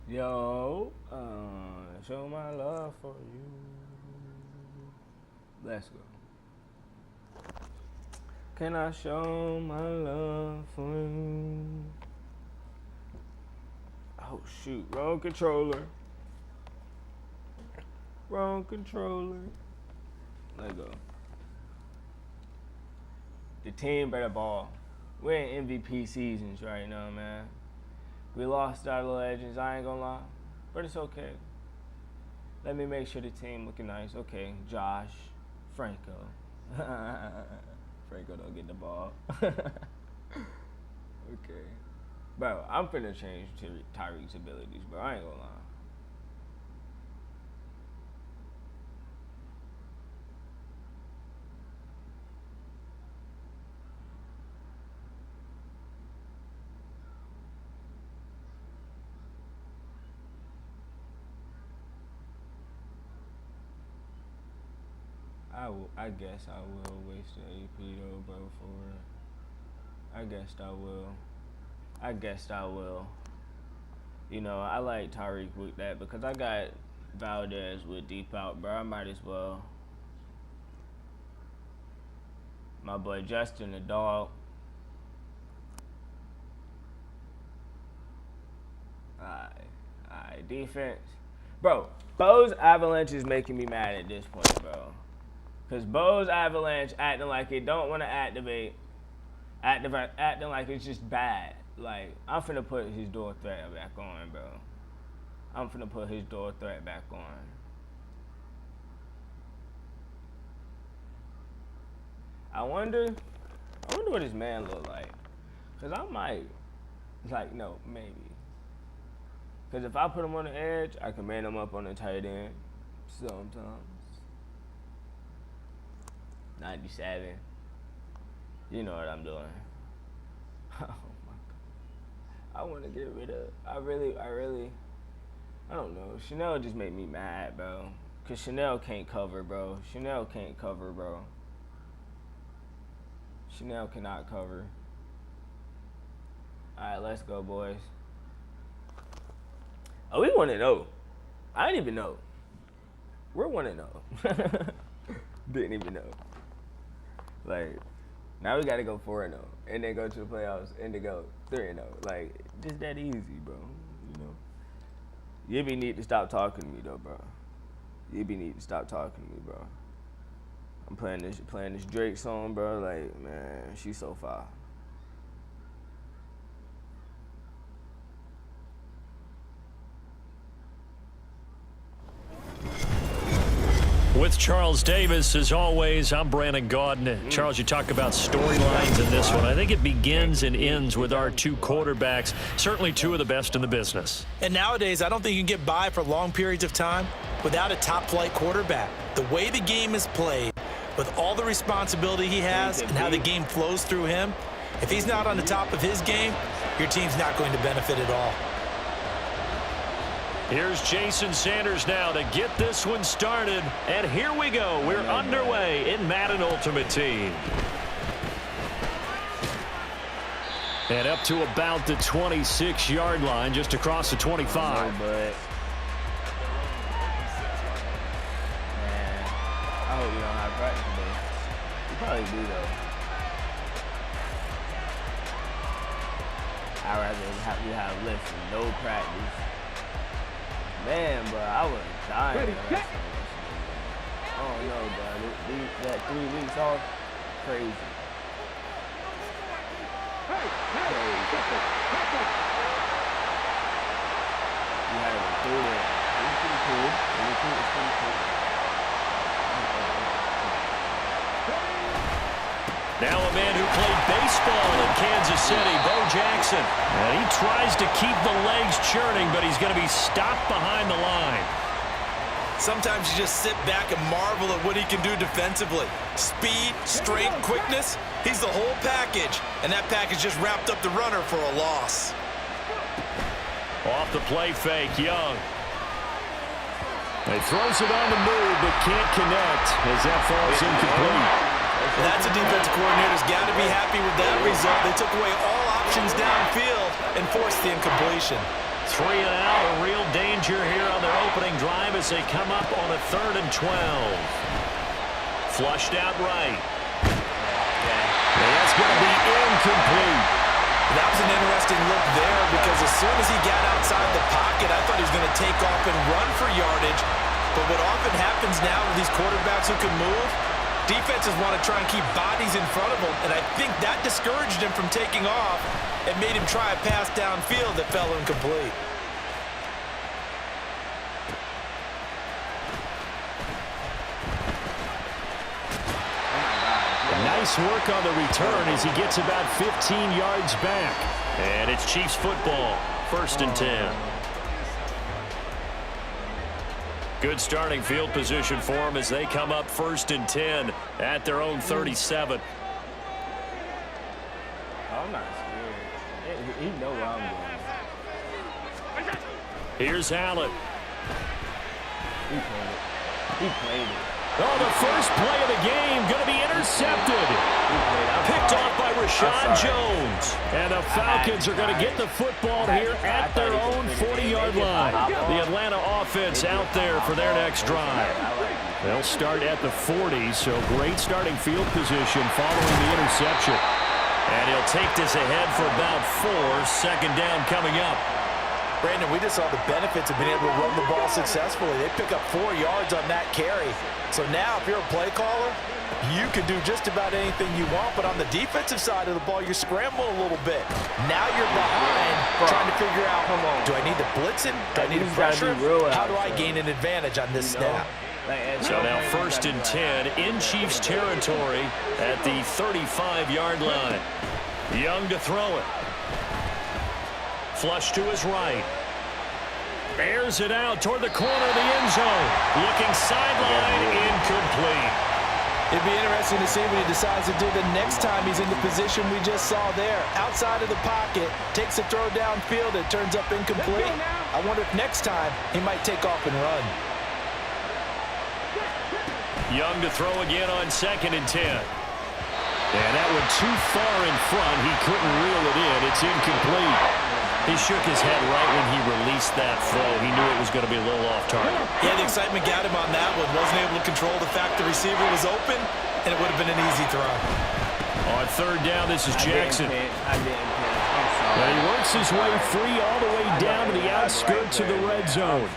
Yo, show my love for you. Let's go. Can I show my love for you? Oh shoot, wrong controller. Wrong controller. Let go. The team better ball. We're in MVP seasons right now, man. We lost our legends, I ain't gonna lie. But it's okay. Let me make sure the team looking nice. Okay, Josh, Franco. Franco don't get the ball. Okay. Bro, I'm finna change Tyreek's abilities, bro. I ain't gonna lie. I guess I will waste the AP though, bro, for real. I guess I will. You know, I like Tyreek with that because I got Valdez with deep out, bro. I might as well. My boy Justin, the dog. Alright, defense. Bro, Bo's Avalanche is making me mad at this point, bro. Because Bo's Avalanche acting like it don't want to activate, acting like it's just bad. Like, I'm finna put his door threat back on, bro. I'm finna put his door threat back on. I wonder what his man look like. Because I might, like, no, maybe. Because if I put him on the edge, I can man him up on the tight end sometimes. 97. You know what I'm doing. Oh my God. I want to get rid of, I don't know. Chanel just made me mad, bro. Because Chanel can't cover, bro. Chanel cannot cover. All right, let's go, boys. Oh, we 1-0. I didn't even know. We're 1-0. Didn't even know. Like, now we got to go 4-0. And then go to the playoffs and then go 3-0. Like, just that easy, bro. You know? Yibby need to stop talking to me, though, bro. Yibby need to stop talking to me, bro. I'm playing this Drake song, bro. Like, man, she's so fire. With Charles Davis, as always, I'm Brandon Gaudin. Charles, you talk about storylines in this one. I think it begins and ends with our two quarterbacks, certainly two of the best in the business. And nowadays, I don't think you can get by for long periods of time without a top-flight quarterback. The way the game is played, with all the responsibility he has and how the game flows through him, if he's not on the top of his game, your team's not going to benefit at all. Here's Jason Sanders now to get this one started. And here we go. We're underway in Madden Ultimate Team. And up to about the 26-yard line, just across the 25. Man, I hope you don't have practice today. You probably do, though. I'd rather have you have lifts and no practice. Man, but I was dying. Oh no, bro. That 3 weeks off, crazy. You had a recruiter. It was pretty cool. The recruit was pretty cool. Now a man who played baseball in Kansas City, Bo Jackson. And he tries to keep the legs churning, but he's going to be stopped behind the line. Sometimes you just sit back and marvel at what he can do defensively. Speed, strength, quickness, he's the whole package. And that package just wrapped up the runner for a loss. Off the play fake, Young. He throws it on the move, but can't connect as that falls incomplete. That's a defense coordinator's got to be happy with that result. They took away all options downfield and forced the incompletion. 3 and out, a real danger here on their opening drive as they come up on a 3rd and 12. Flushed out right. And that's going to be incomplete. That was an interesting look there because as soon as he got outside the pocket, I thought he was going to take off and run for yardage. But what often happens now with these quarterbacks who can move, defenses want to try and keep bodies in front of them, and I think that discouraged him from taking off and made him try a pass downfield that fell incomplete. Nice work on the return as he gets about 15 yards back. And it's Chiefs football, 1st and 10. Good starting field position for them as they come up 1st and 10 at their own 37. I'm not scared. He know where I'm going. Here's Allen. He played it. He played it. Oh, the first play of the game going to be intercepted. Picked off by Rashawn Jones. And the Falcons are going to get the football here at their own 40-yard line. The Atlanta offense out there for their next drive. They'll start at the 40, so great starting field position following the interception. And he'll take this ahead for about 4. 2nd down coming up. Brandon, we just saw the benefits of being able to run the ball successfully. They pick up 4 yards on that carry. So now, if you're a play caller, you can do just about anything you want. But on the defensive side of the ball, you're scrambling a little bit. Now you're behind, trying to figure out, do I need to blitz him? Do I need to pressure him? How do I gain an advantage on this snap? So now 1st and 10 in Chiefs territory at the 35-yard line. Young to throw it. Flush to his right. Airs it out toward the corner of the end zone. Looking sideline, incomplete. It'd be interesting to see what he decides to do the next time he's in the position we just saw there. Outside of the pocket, takes a throw downfield, it turns up incomplete. I wonder if next time he might take off and run. Young to throw again on 2nd and 10. And that one too far in front. He couldn't reel it in. It's incomplete. He shook his head right when he released that throw. He knew it was going to be a little off target. Yeah, the excitement got him on that one. Wasn't able to control the fact the receiver was open, and it would have been an easy throw. On 3rd down, this is Jackson. I didn't Now he works his way free all the way down to the outskirts of the red zone.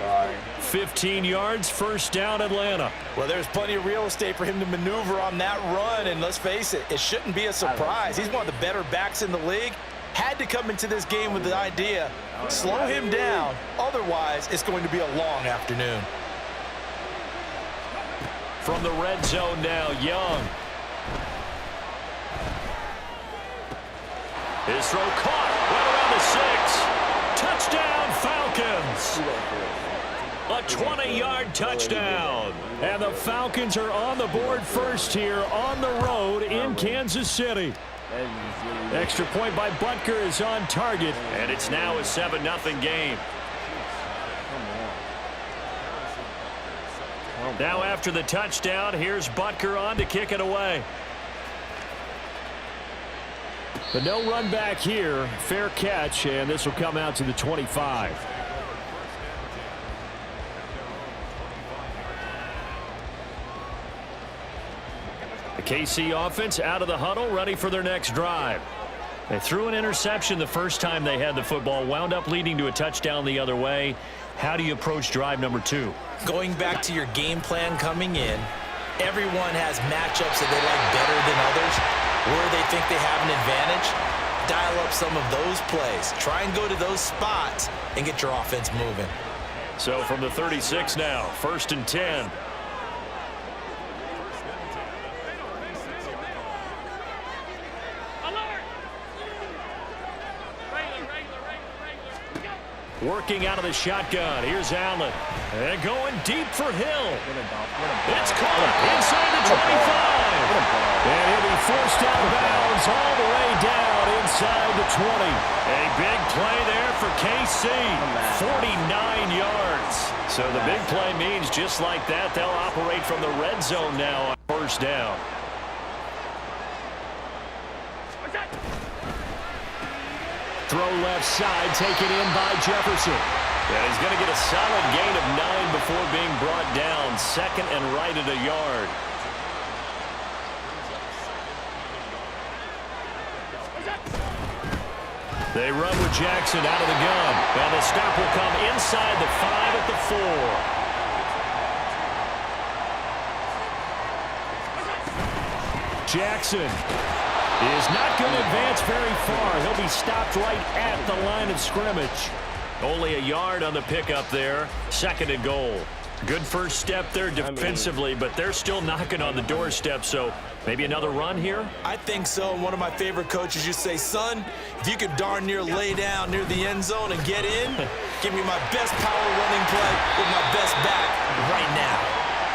15 yards, 1st down, Atlanta. Well, there's plenty of real estate for him to maneuver on that run, and let's face it, it shouldn't be a surprise. He's one of the better backs in the league. Had to come into this game with the idea, slow him down, otherwise it's going to be a long afternoon. From the red zone now, Young. His throw caught, right around the 6. Touchdown, Falcons. A 20-yard touchdown. And the Falcons are on the board first here on the road in Kansas City. Extra point by Butker is on target, and it's now a 7-0 game. Now after the touchdown, here's Butker on to kick it away. But no run back here. Fair catch, and this will come out to the 25. The KC offense out of the huddle, ready for their next drive. They threw an interception the first time they had the football, wound up leading to a touchdown the other way. How do you approach drive number 2? Going back to your game plan coming in, everyone has matchups that they like better than others, where they think they have an advantage. Dial up some of those plays. Try and go to those spots and get your offense moving. So from the 36 now, 1st and 10. Working out of the shotgun. Here's Allen. And going deep for Hill. It's caught inside the 25. And he'll be forced out of bounds all the way down inside the 20. A big play there for KC. 49 yards. So the big play means just like that, they'll operate from the red zone now on 1st down. throw left side, taken in by Jefferson. And he's going to get a solid gain of 9 before being brought down. Second and right at a yard. They run with Jackson out of the gun. And the stop will come inside the 5 at the 4. Jackson is not going to advance very far. He'll be stopped right at the line of scrimmage. Only a yard on the pickup there. Second and goal. Good first step there defensively, but they're still knocking on the doorstep, so maybe another run here? I think so. And one of my favorite coaches used to say, son, if you could darn near lay down near the end zone and get in, give me my best power running play with my best back right now.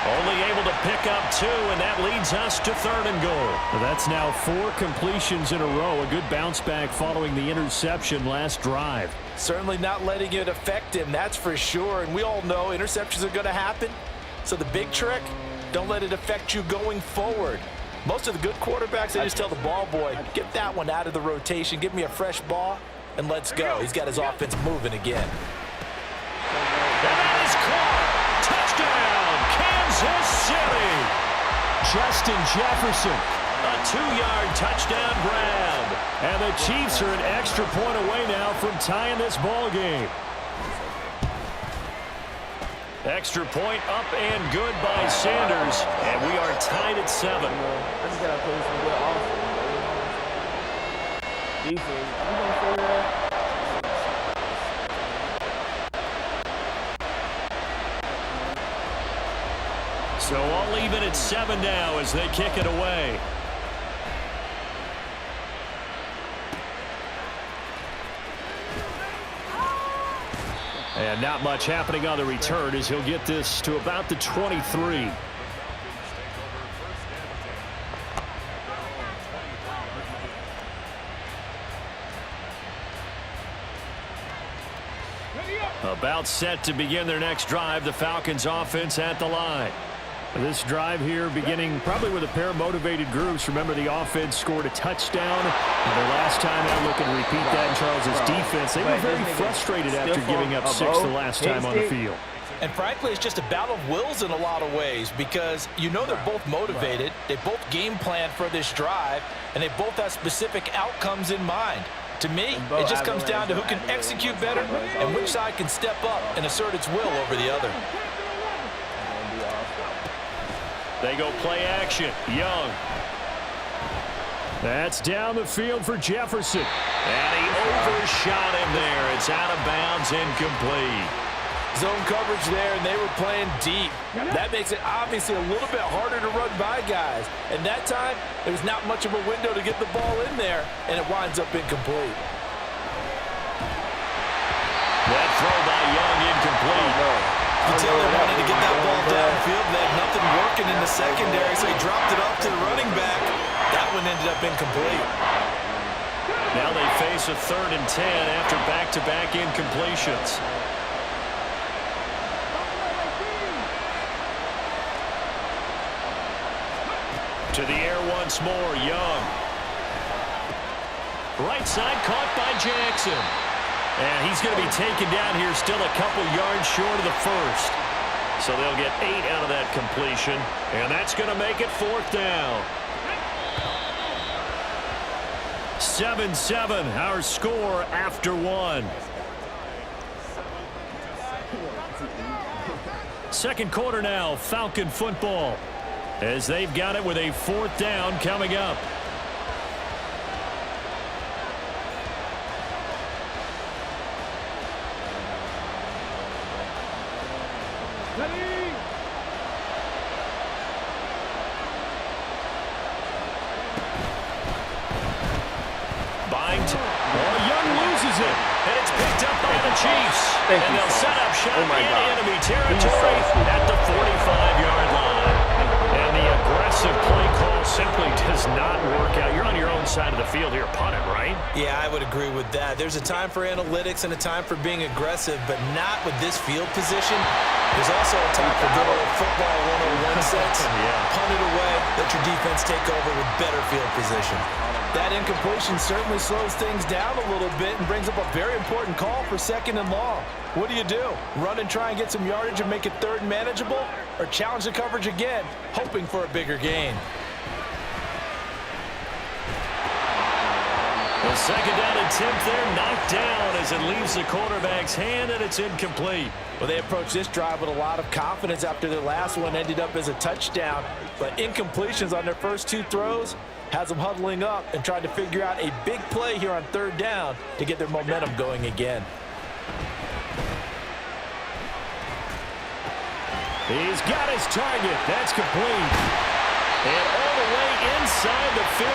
Only able to pick up 2, and that leads us to third and goal. Well, that's now 4 completions in a row. A good bounce back following the interception last drive. Certainly not letting it affect him, that's for sure. And we all know interceptions are going to happen. So the big trick, don't let it affect you going forward. Most of the good quarterbacks, they just tell the ball boy, get that one out of the rotation, give me a fresh ball, and let's go. He's got his offense moving again. That is caught. Touchdown, Kansas City. Justin Jefferson. A 2-yard touchdown grab. And the Chiefs are an extra point away now from tying this ball game. Extra point up and good by Sanders. And we are tied at 7. I just got to play some good offense. Defense. I'm going to figure it out. So all even at 7 now as they kick it away. And not much happening on the return as he'll get this to about the 23. About set to begin their next drive, the Falcons offense at the line. This drive here beginning probably with a pair of motivated groups. Remember, the offense scored a touchdown. And their last time out, looking to repeat that in Charles's defense. They were very frustrated after giving up 6 the last time on the field. And frankly, it's just a battle of wills in a lot of ways because you know they're both motivated. They both game plan for this drive, and they both have specific outcomes in mind. To me, it just comes down to who can execute better and which side can step up and assert its will over the other. They go play action. Young. That's down the field for Jefferson. And he overshot him there. It's out of bounds, incomplete. Zone coverage there, and they were playing deep. That makes it obviously a little bit harder to run by guys. And that time, there was not much of a window to get the ball in there, and it winds up incomplete. That throw by Young incomplete. You tell they wanted to get that ball downfield. They had nothing working in the secondary, so he dropped it off to the running back. That one ended up incomplete. Now they face a 3rd and 10 after back-to-back incompletions. To the air once more, Young. Right side caught by Jackson. And he's going to be taken down here still a couple yards short of the first. So they'll get 8 out of that completion. And that's going to make it 4th down. 7-7, our score after 1. Second quarter now, Falcon football. As they've got it with a 4th down coming up. Chiefs, and they'll set up shot in enemy territory at the 45-yard line. And the aggressive play call simply does not work out. You're on your own side of the field here, punt it, right? Yeah, I would agree with that. There's a time for analytics and a time for being aggressive, but not with this field position. There's also a time for good old football 101 sense. Yeah. Punt it away, let your defense take over with better field position. That incompletion certainly slows things down a little bit and brings up a very important call for 2nd and long. What do you do? Run and try and get some yardage and make it 3rd and manageable? Or challenge the coverage again, hoping for a bigger gain? The 2nd down attempt there knocked down as it leaves the quarterback's hand, and it's incomplete. Well, they approached this drive with a lot of confidence after their last one ended up as a touchdown. But incompletions on their first 2 throws has them huddling up and trying to figure out a big play here on 3rd down to get their momentum going again. He's got his target. That's complete. And all the way inside the 15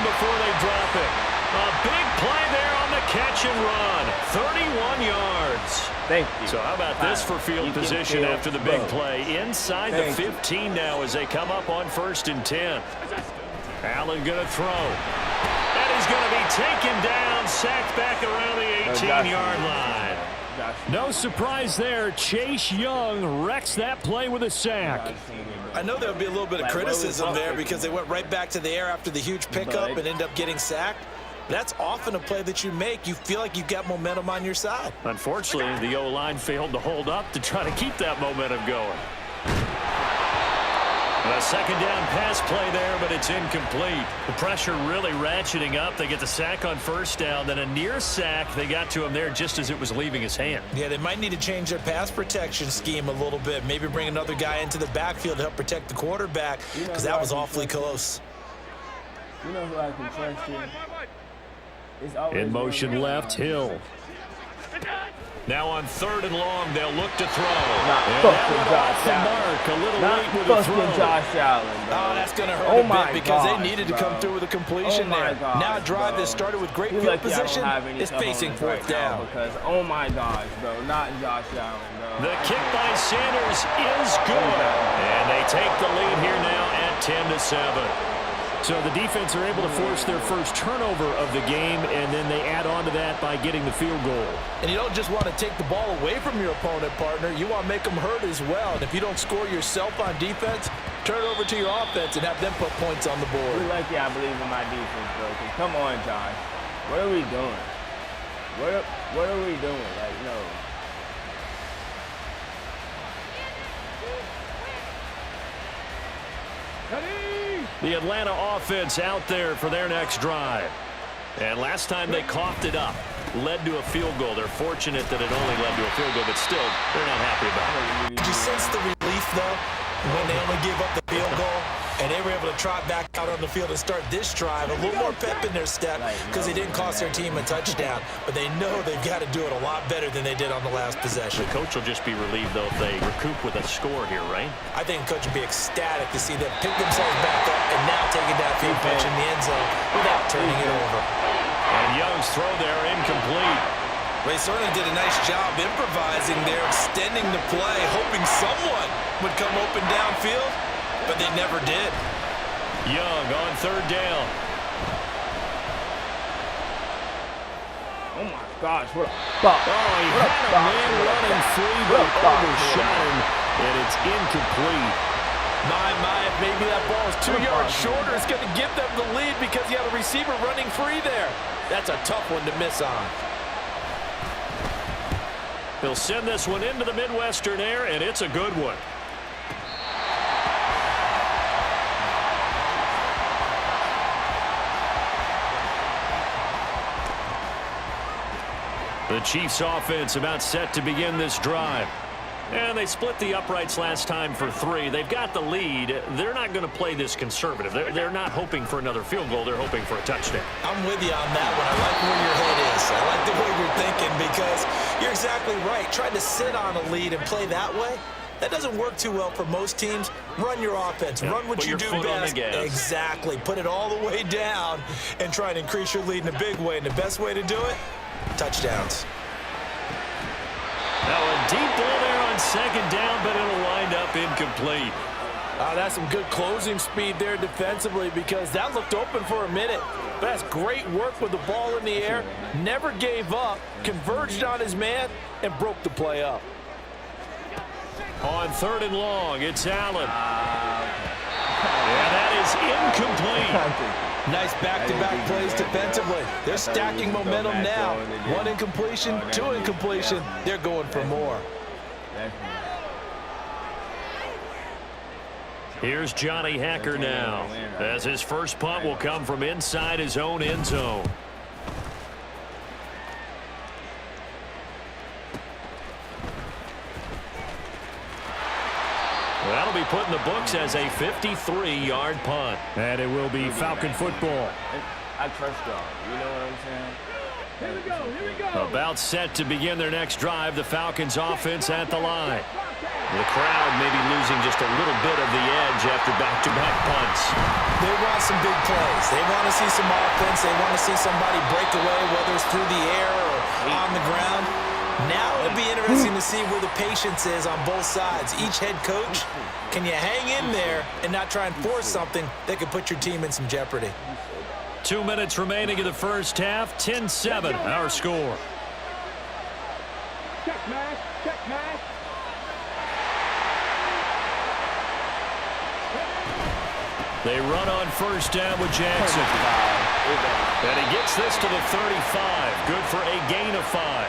before they drop it. A big play there on the catch and run. 31 yards. Thank you. So how about this for field position after the big play? Inside the 15 now as they come up on 1st and 10. Allen going to throw. And he's going to be taken down, sacked back around the 18-yard line. No surprise there. Chase Young wrecks that play with a sack. I know there'll be a little bit of criticism there because they went right back to the air after the huge pickup and end up getting sacked. That's often a play that you make. You feel like you've got momentum on your side. Unfortunately, the O-line failed to hold up to try to keep that momentum going. A 2nd down pass play there, but it's incomplete. The pressure really ratcheting up. They get the sack on 1st down, then a near sack. They got to him there just as it was leaving his hand. Yeah, they might need to change their pass protection scheme a little bit. Maybe bring another guy into the backfield to help protect the quarterback because that was awfully close. You know who I can trust here? In motion left, Hill. Now on 3rd and long, they'll look to throw. Not fucking Josh Allen. A little Not late with a throw. fucking Josh Allen, bro. Oh, that's going to hurt a bit because they needed to come through with a completion there. Now a drive that started with great field position is facing 4th down. Because, oh my gosh, bro, not Josh Allen, bro. The kick by Sanders is good. And they take the lead here now at 10-7. So the defense are able to force their first turnover of the game, and then they add on to that by getting the field goal. And you don't just want to take the ball away from your opponent, partner. You want to make them hurt as well. And if you don't score yourself on defense, turn it over to your offense and have them put points on the board. We're lucky I believe in my defense, bro. Come on, Josh. What are we doing? What are we doing? Like, no. The Atlanta offense out there for their next drive. And last time they coughed it up, led to a field goal. They're fortunate that it only led to a field goal, but still, they're not happy about it. Did you sense the relief, though, when they only gave up the field goal? And they were able to trot back out on the field and start this drive. A little more pep in their step because they didn't cost their team a touchdown. But they know they've got to do it a lot better than they did on the last possession. The coach will just be relieved, though, if they recoup with a score here, right? I think the coach would be ecstatic to see them pick themselves back up and now taking that field pitch in the end zone without turning it over. And Young's throw there incomplete. They certainly did a nice job improvising there, extending the play, hoping someone would come open downfield, but they never did. Young on 3rd down. Oh my gosh, what a fuck. Oh, he had a man running free, but overshot him, and it's incomplete. My, if maybe that ball is 2 yards shorter, it's going to give them the lead because you had a receiver running free there. That's a tough one to miss on. He'll send this one into the Midwestern air, and it's a good one. The Chiefs offense about set to begin this drive. And they split the uprights last time for 3. They've got the lead. They're not going to play this conservative. They're not hoping for another field goal. They're hoping for a touchdown. I'm with you on that one. I like where your head is. I like the way you're thinking because you're exactly right. Trying to sit on a lead and play that way, that doesn't work too well for most teams. Run your offense. Run what you do best. Exactly. Put it all the way down and try and increase your lead in a big way. And the best way to do it, touchdowns. Now a deep ball there on 2nd down, but it'll wind up incomplete. That's some good closing speed there defensively, because that looked open for a minute. But that's great work with the ball in the air. Never gave up, converged on his man, and broke the play up. On 3rd and long, it's Allen. And that is incomplete. Nice back-to-back plays defensively. They're stacking momentum now. 1 incompletion, 2 incompletion. They're going for more. Here's Johnny Hacker now, as his first punt will come from inside his own end zone. That'll be put in the books as a 53-yard punt. And it will be Falcon football. I trust y'all. You know what I'm saying? Here we go. About set to begin their next drive, the Falcons offense at the line. The crowd may be losing just a little bit of the edge after back-to-back punts. They want some big plays. They want to see some offense. They want to see somebody break away, whether it's through the air or on the ground. Now it'll be interesting to see where the patience is on both sides. Each head coach, can you hang in there and not try and force something that could put your team in some jeopardy? 2 minutes remaining in the first half. 10-7, our score. Check, man. Check, man. They run on first down with Jackson. And he gets this to the 35. Good for a gain of 5.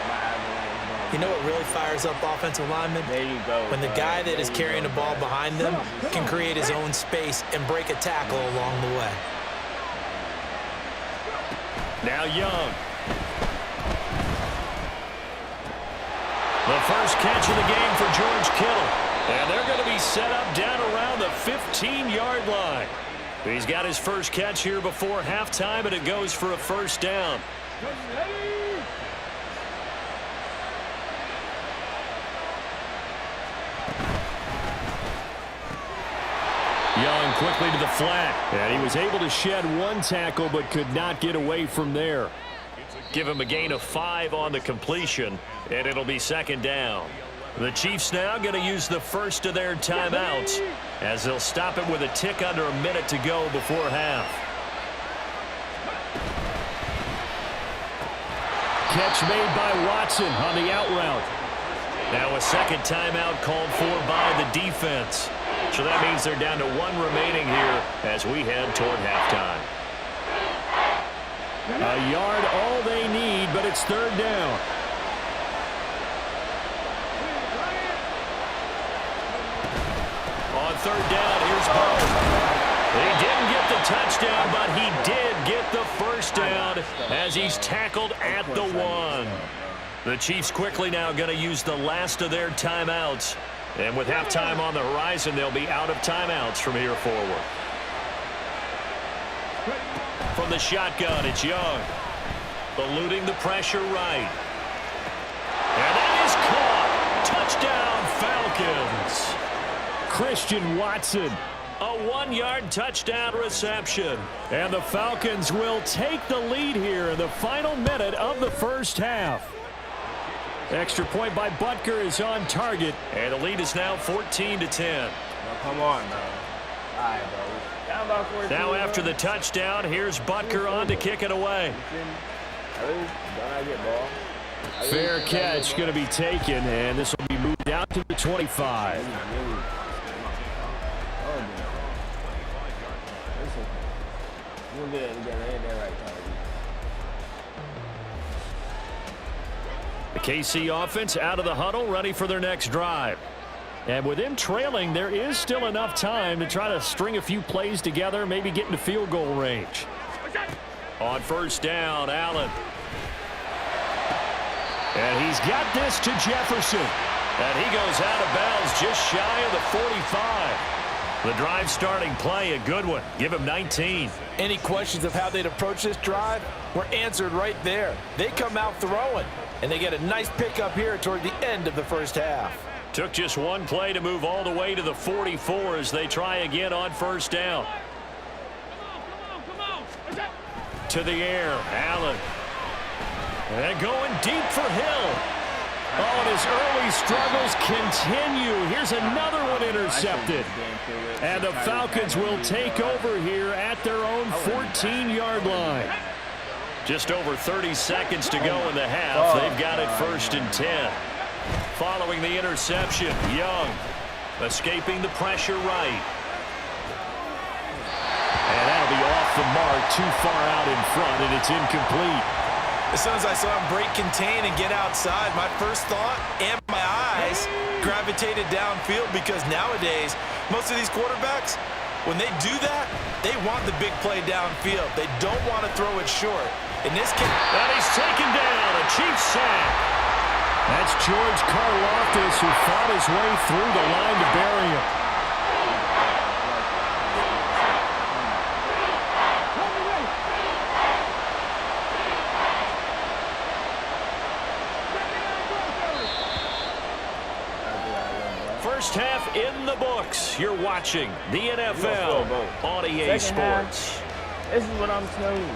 You know what really fires up offensive linemen? There you go. When the guy that is carrying the ball behind them can create his own space and break a tackle along the way. Now Young. The first catch of the game for George Kittle. And they're going to be set up down around the 15-yard line. He's got his first catch here before halftime, and it goes for a first down. Young quickly to the flat, and he was able to shed one tackle but could not get away from there. Give him a gain of 5 on the completion, and it'll be second down. The Chiefs now going to use the first of their timeouts as they'll stop it with a tick under a minute to go before half. Catch made by Watson on the out route. Now a second timeout called for by the defense. So that means they're down to 1 remaining here as we head toward halftime. A yard all they need, but it's third down. On third down, here's Bone. He didn't get the touchdown, but he did get the first down as he's tackled at the 1. The Chiefs quickly now going to use the last of their timeouts. And with halftime on the horizon, they'll be out of timeouts from here forward. From the shotgun, it's Young. Eluding the pressure right. And that is caught. Touchdown, Falcons. Christian Watson. A 1-yard touchdown reception. And the Falcons will take the lead here in the final minute of the first half. Extra point by Butker is on target, and the lead is now 14-10. Oh, come on, bro. All right, bro. Down by 14, now after the touchdown, here's Butker on to kick it away. Fair catch going to be taken, and this will be moved out to the 25. We'll get it together. Ain't that right, Tyler? The KC offense out of the huddle, ready for their next drive. And with them trailing, there is still enough time to try to string a few plays together, maybe get into field goal range. On first down, Allen. And he's got this to Jefferson. And he goes out of bounds just shy of the 45. The drive starting play, a good one. Give him 19. Any questions of how they'd approach this drive were answered right there. They come out throwing, and they get a nice pickup here toward the end of the first half. Took just one play to move all the way to the 44 as they try again on first down. To the air, Allen. And going deep for Hill. Oh, and his early struggles continue. Here's another one intercepted. And the Falcons will take over here at their own 14-yard line. Just over 30 seconds to go in the half. They've got it 1st and 10. Following the interception, Young escaping the pressure right. And that'll be off the mark, too far out in front, and it's incomplete. As soon as I saw him break contain and get outside, my first thought and my eyes gravitated downfield, because nowadays, most of these quarterbacks, when they do that, they want the big play downfield. They don't want to throw it short. In this case, and he's taken down, a Chiefs sack. That's George Karlaftis, who fought his way through the line to bury him. First half in the books. You're watching the NFL on EA Sports. This is what I'm telling you.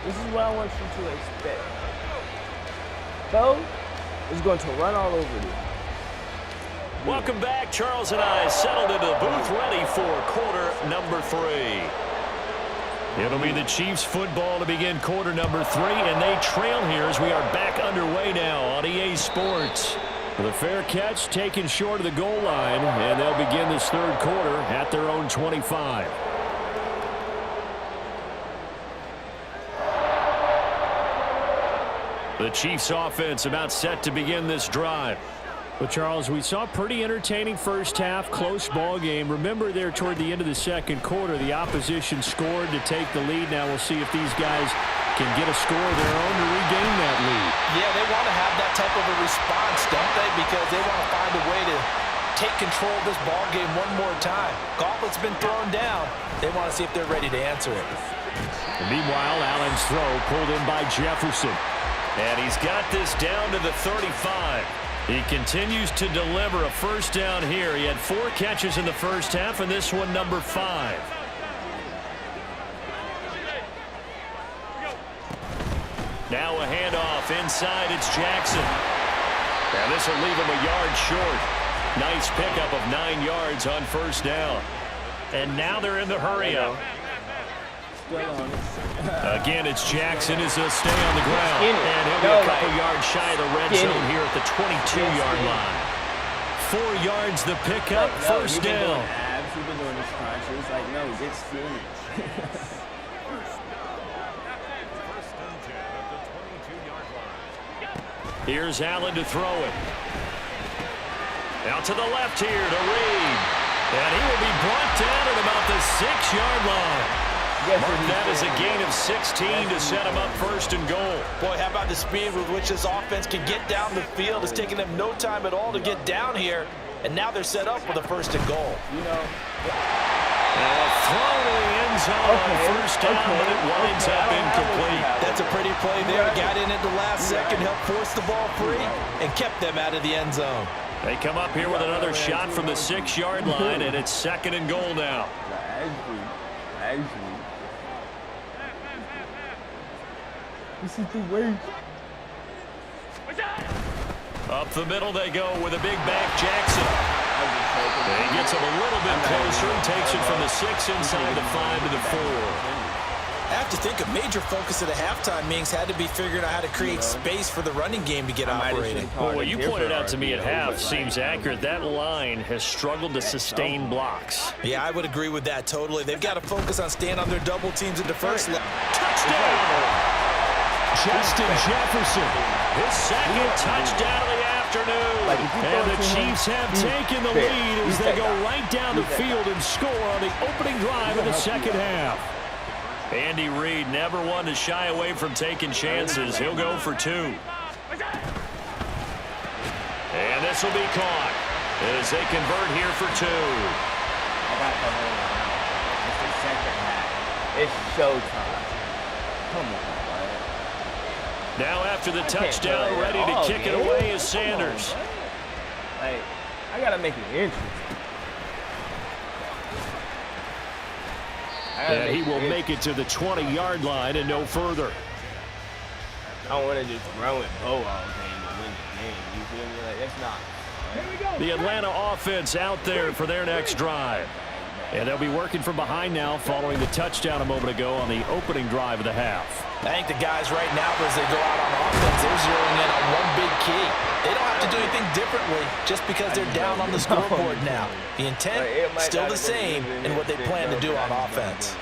This is what I want you to expect. Bo is going to run all over you. Welcome back. Charles and I settled into the booth, ready for quarter number 3. It'll be the Chiefs football to begin quarter number 3, and they trail here as we are back underway now on EA Sports. The fair catch taken short of the goal line, and they'll begin this third quarter at their own 25. The Chiefs offense about set to begin this drive. But, Charles, we saw a pretty entertaining first half, close ball game. Remember there toward the end of the second quarter, the opposition scored to take the lead. Now we'll see if these guys can get a score of their own to regain that lead. Yeah, they want to have that type of a response, don't they? Because they want to find a way to take control of this ball game one more time. Gauntlet's been thrown down. They want to see if they're ready to answer it. And meanwhile, Allen's throw pulled in by Jefferson. And he's got this down to the 35. He continues to deliver a first down here. He had 4 catches in the first half, and this one number 5. Now a handoff inside. It's Jackson. And this will leave him a yard short. Nice pickup of 9 yards on first down. And now they're in the hurry-up. Again, it's Jackson as he'll stay on the ground. And he'll be a couple yards shy of the red zone here at the 22-yard line. 4 yards the pickup, first down. You've been doing this conscious. Like, no, get skinny. Here's Allen to throw it. Out to the left here to Reed. And he will be brought down at about the 6-yard line. Mark that as a gain of 16 to set him up first and goal. Boy, how about the speed with which this offense can get down the field? It's taking them no time at all to get down here. And now they're set up with a first and goal. You know. Throw to the end zone on first down, but it winds up incomplete. That's a pretty play there. Got in at the last second, helped force the ball free, and kept them out of the end zone. They come up here with another shot from the 6-yard line, and it's second and goal now. Actually. This is the way. Up the middle they go with a big back Jackson. He gets him a little bit closer and takes it from the 6 inside the 5 to the 4. I have to think a major focus of the halftime meetings had to be figuring out how to create space for the running game to get operating. Well, what you pointed out to me at half seems accurate. That line has struggled to sustain blocks. Yeah, I would agree with that totally. They've got to focus on staying on their double teams at the first level. Touchdown! Justin Jefferson, his second touchdown of the afternoon. And the Chiefs have taken the lead as they go right down the field and score on the opening drive of the second half. Andy Reid never one to shy away from taking chances. He'll go for 2. And this will be caught as they convert here for 2. I got the whole line. It's the second half. It's showtime. Come on. Now after the touchdown, ready to kick it away is Sanders. Like, I got to make it interesting. And he will make it to the 20-yard line and no further. I don't want to just run with Bo all game to win the game. You feel me? Like, that's not. The Atlanta offense out there for their next drive. And they'll be working from behind now following the touchdown a moment ago on the opening drive of the half. I think the guys right now, as they go out on offense, they're zeroing in on one big key. They don't have to do anything differently just because they're down on the scoreboard now. The intent, still the same in what they plan to do on offense.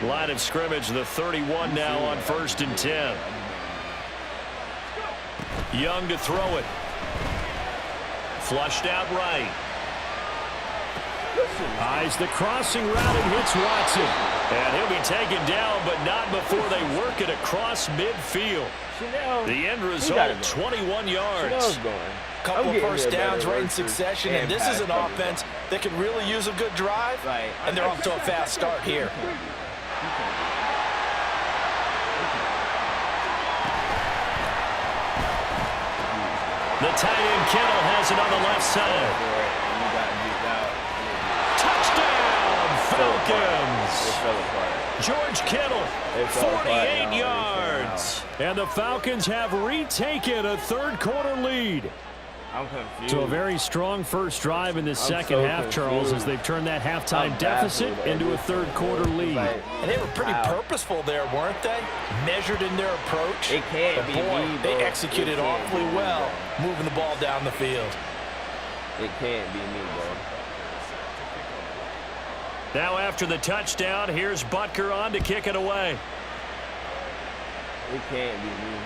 Line of scrimmage, the 31 now on 1st and 10. Young to throw it. Flushed out right. Eyes the crossing route and hits Watson. And he'll be taken down, but not before they work it across midfield. The end result, 21 yards. Couple first downs right in succession, and this is an offense that could really use a good drive, and they're off to a fast start here. The tight end Kittle has it on the left side. Touchdown, Falcons! George Kittle, 48 yards. And the Falcons have retaken a third-quarter lead. I'm confused. So a very strong first drive in this second half, Charles, as they've turned that halftime deficit into a third-quarter lead. And they were pretty purposeful there, weren't they? Measured in their approach. It can't be me, they executed awfully well, moving the ball down the field. It can't be me, bro. Now after the touchdown, here's Butker on to kick it away. It can't be me.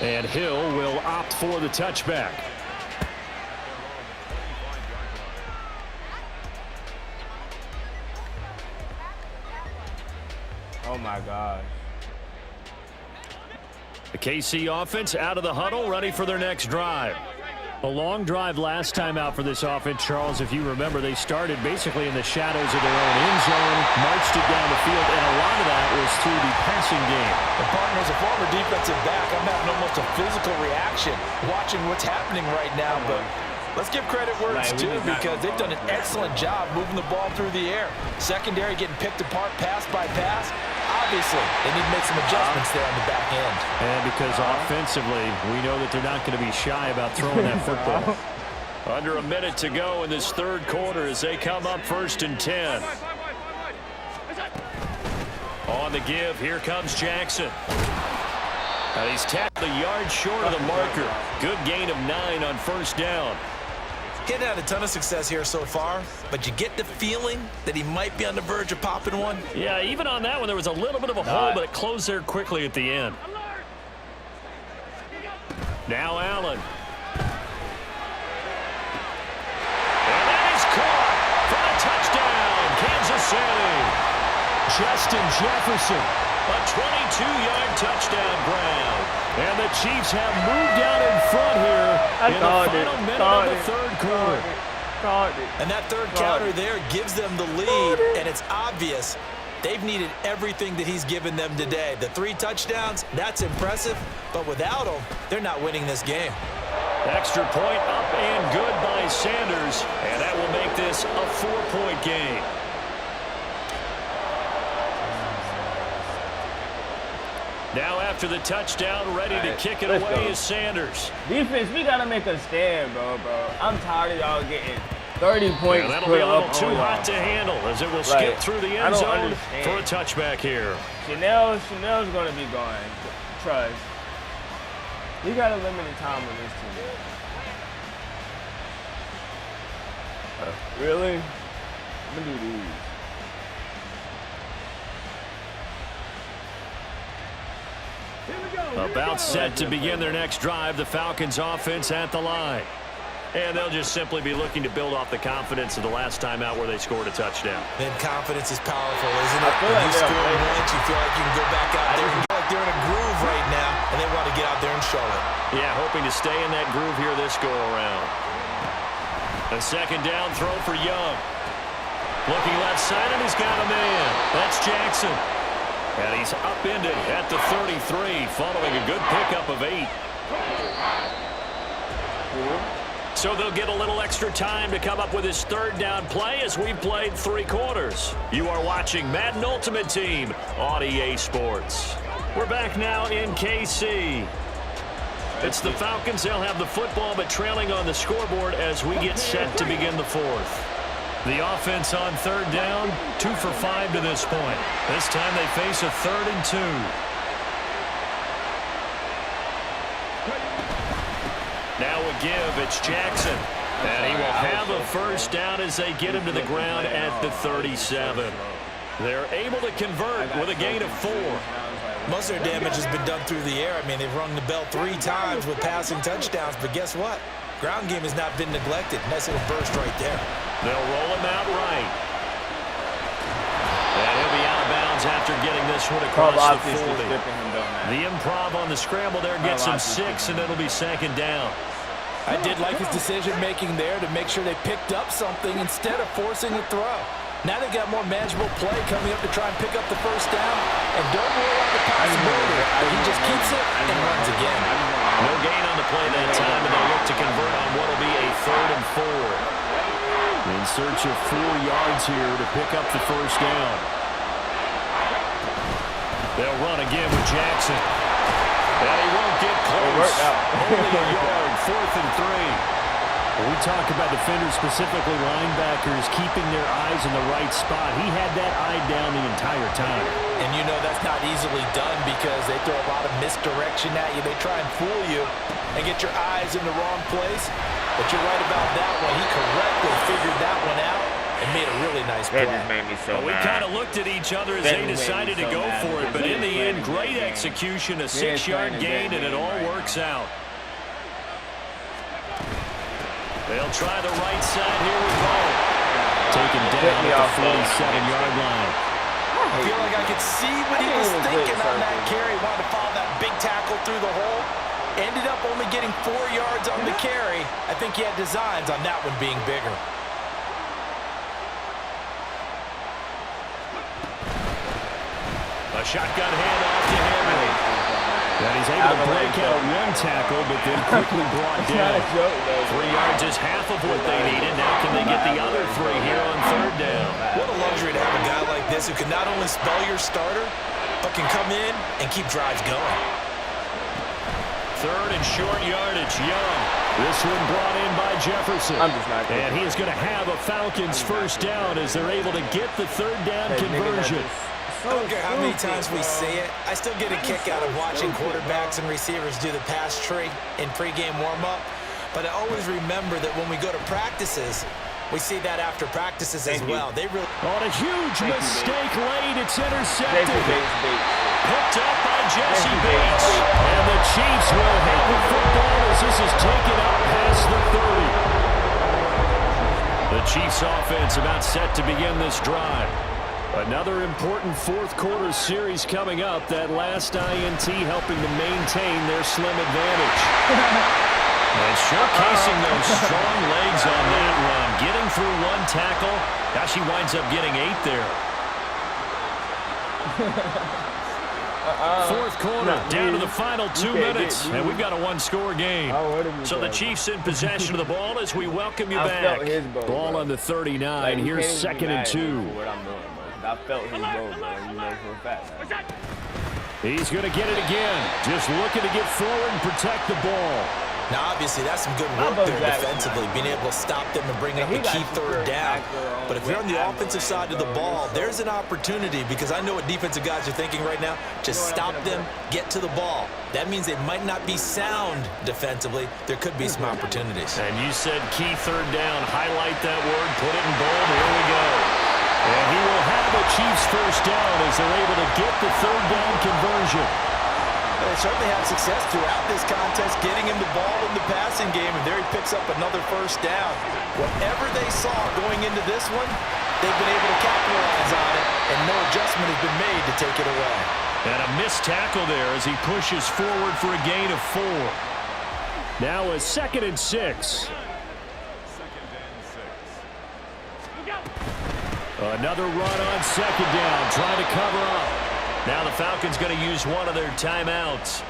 And Hill will opt for the touchback. Oh, my gosh. The KC offense out of the huddle, ready for their next drive. A long drive last time out for this offense, Charles. If you remember, they started basically in the shadows of their own end zone, marched it down the field, and a lot of that was through the passing game. The partner is a former defensive back. I'm having almost a physical reaction watching what's happening right now, but let's give credit where it's due because they've done an excellent job moving the ball through the air. Secondary getting picked apart pass by pass. Obviously, they need to make some adjustments there on the back end. And because offensively, we know that they're not going to be shy about throwing that football. Under a minute to go in this third quarter as they come up 1st and 10. On the give, here comes Jackson. And he's tapped a yard short of the marker. Good gain of 9 on first down. Getting had a ton of success here so far, but you get the feeling that he might be on the verge of popping one. Yeah, even on that one, there was a little bit of a hole, but it closed there quickly at the end. Now Allen. And that is caught for a touchdown, Kansas City. Justin Jefferson, a 22-yard touchdown grab. And the Chiefs have moved out in front here in the final minute of the third quarter. And that third counter there gives them the lead, and it's obvious they've needed everything that he's given them today. The 3 touchdowns, that's impressive, but without him, they're not winning this game. Extra point up and good by Sanders, and that will make this a 4-point game. Now after the touchdown, ready to kick it away is Sanders. Defense, we got to make a stand, bro. I'm tired of y'all getting 30 points. Yeah, that'll be a little too hot to handle as it will skip through the end zone for a touchback here. Chanel's going to be gone. Trust. You got a limited time on this team. Really? I'm going to do these. About set to begin their next drive, the Falcons offense at the line. And they'll just simply be looking to build off the confidence of the last time out where they scored a touchdown. Then confidence is powerful, isn't it? When you score once, you feel like you can go back out there and feel like they're in a groove right now, and they want to get out there and show it. Yeah, hoping to stay in that groove here this go-around. A second down throw for Young. Looking left side, and he's got a man. That's Jackson. And he's upended at the 33, following a good pickup of 8. So they'll get a little extra time to come up with his third down play as we've played 3 quarters. You are watching Madden Ultimate Team on EA Sports. We're back now in KC. It's the Falcons. They'll have the football, but trailing on the scoreboard as we get set to begin the fourth. The offense on third down, 2 for 5 to this point. This time they face a 3rd and 2. Now a give. It's Jackson. And he will have a first down as they get him to the ground at the 37. They're able to convert with a gain of 4. Most of their damage has been done through the air. I mean, they've rung the bell 3 times with passing touchdowns, but guess what? Ground game has not been neglected. Nice little burst right there. They'll roll him out right. And he'll be out of bounds after getting this one across the 40. The improv on the scramble there gets him 6, and it'll be 2nd down. I did like his decision-making there to make sure they picked up something instead of forcing a throw. Now they got more manageable play coming up to try and pick up the first down. And don't rule out the possibility. He just keeps it and runs again. No gain on the play that time, and they'll look to convert on what will be a 3rd and 4. In search of 4 yards here to pick up the first down. They'll run again with Jackson. And he won't get close. Only a yard, 4th and 3. When we talk about defenders, specifically linebackers, keeping their eyes in the right spot, he had that eye down the entire time. And you know that's not easily done because they throw a lot of misdirection at you. They try and fool you and get your eyes in the wrong place. But you're right about that one. He correctly figured that one out and made a really nice play. That just made me so We kind of looked at each other as they decided to go for it. But in the end, great execution, a 6-yard gain, and it all works out. They'll try the right side. Here we go. Taken down at the 47-yard line. I feel like I could see what he was thinking on that carry. Wanted to follow that big tackle through the hole. Ended up only getting 4 yards on the carry. I think he had designs on that one being bigger. A shotgun handoff to Henry. And he's able to break out 1 tackle, but then quickly brought down. 3 yards is half of what they needed. Now can they get the other 3 here on 3rd down? What a luxury to have a guy like this who can not only spell your starter, but can come in and keep drives going. 3rd and short yardage, Young. This one brought in by Jefferson. And he is going to have a Falcons first down as they're able to get the 3rd down conversion. I don't care how many times we say it, I still get a kick out of watching quarterbacks and receivers do the pass tree in pregame warm-up. But I always remember that when we go to practices, we see that after practices as well. They really on a huge mistake late, it's intercepted. Picked up by Jesse Bates. And the Chiefs will have the football as this is taken up past the 30. The Chiefs offense about set to begin this drive. Another important 4th quarter series coming up. That last INT helping to maintain their slim advantage. And showcasing those strong legs on that run. Getting through 1 tackle. Now she winds up getting 8 there. 4th quarter, down to the final 2 minutes. And we've got a 1-score game. So the Chiefs in possession of the ball as we welcome you back. Ball on the 39. Here's 2nd and 2. I felt his bow, man. You know for a fact. He's going to get it again. Just looking to get forward and protect the ball. Now, obviously, that's some good work there defensively, being able to stop them and bring up a key 3rd down. But if you're on the offensive side of the ball, there's an opportunity because I know what defensive guys are thinking right now. Just stop them, get to the ball. That means they might not be sound defensively. There could be some opportunities. And you said key 3rd down. Highlight that word. Put it in bold. Here we go. And he will have the Chiefs first down as they're able to get the 3rd down conversion. They certainly had success throughout this contest, getting him the ball in the passing game, and there he picks up another first down. Whatever they saw going into this one, they've been able to capitalize on it, and no adjustment has been made to take it away. And a missed tackle there as he pushes forward for a gain of 4. Now a 2nd and 6. Another run on 2nd down, trying to cover up. Now the Falcons going to use one of their timeouts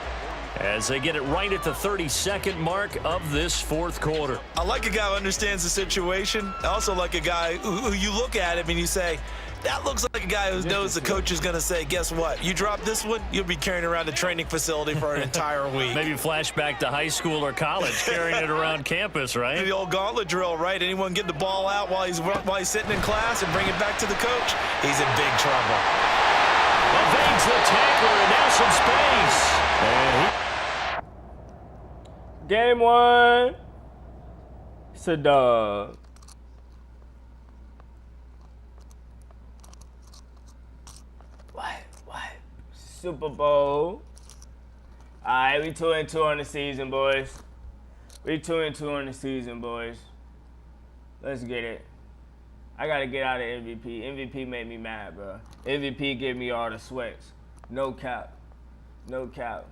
as they get it right at the 32nd mark of this 4th quarter. I like a guy who understands the situation. I also like a guy who you look at him and you say, That looks like a guy who knows the coach is going to say, guess what? You drop this one, you'll be carrying around a training facility for an entire week. Maybe flashback to high school or college, carrying it around campus, right? The old gauntlet drill, right? Anyone get the ball out while he's sitting in class and bring it back to the coach? He's in big trouble. Evades the tackler, and now some space. And Game 1. It's a dub. What? Super Bowl. Alright, we 2-2 on the season, boys. We 2-2 on the season, boys. Let's get it. I gotta get out of MVP. MVP made me mad, bro. MVP gave me all the sweats. No cap. No cap.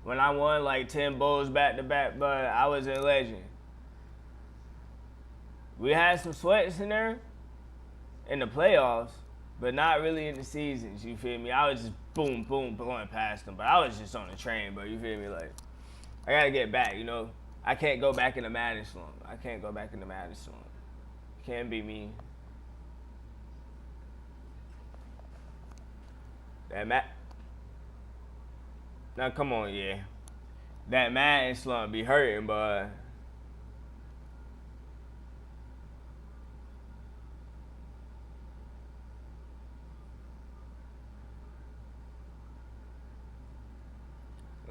When I won like 10 bowls back to back, but I was a legend. We had some sweats in there in the playoffs, but not really in the seasons, you feel me? I was just boom, boom, blowing past them, but I was just on the train, bro, you feel me? Like, I gotta get back, you know? I can't go back in the Madden slump. I can't go back in the Madden slump. Can't be me. Now, come on, yeah. That Madden slump be hurting, but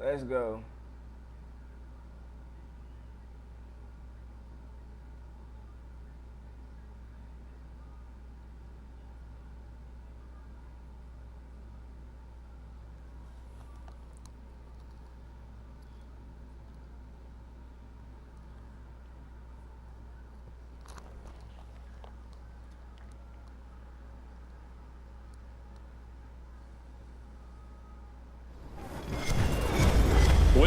let's go.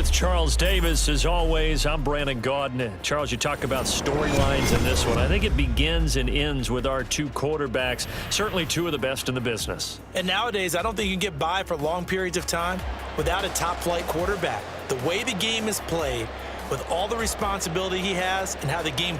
with Charles Davis, as always, I'm Brandon Gaudin. Charles, you talk about storylines in this one. I think it begins and ends with our two quarterbacks, certainly two of the best in the business. And nowadays, I don't think you can get by for long periods of time without a top-flight quarterback. The way the game is played, with all the responsibility he has and how the game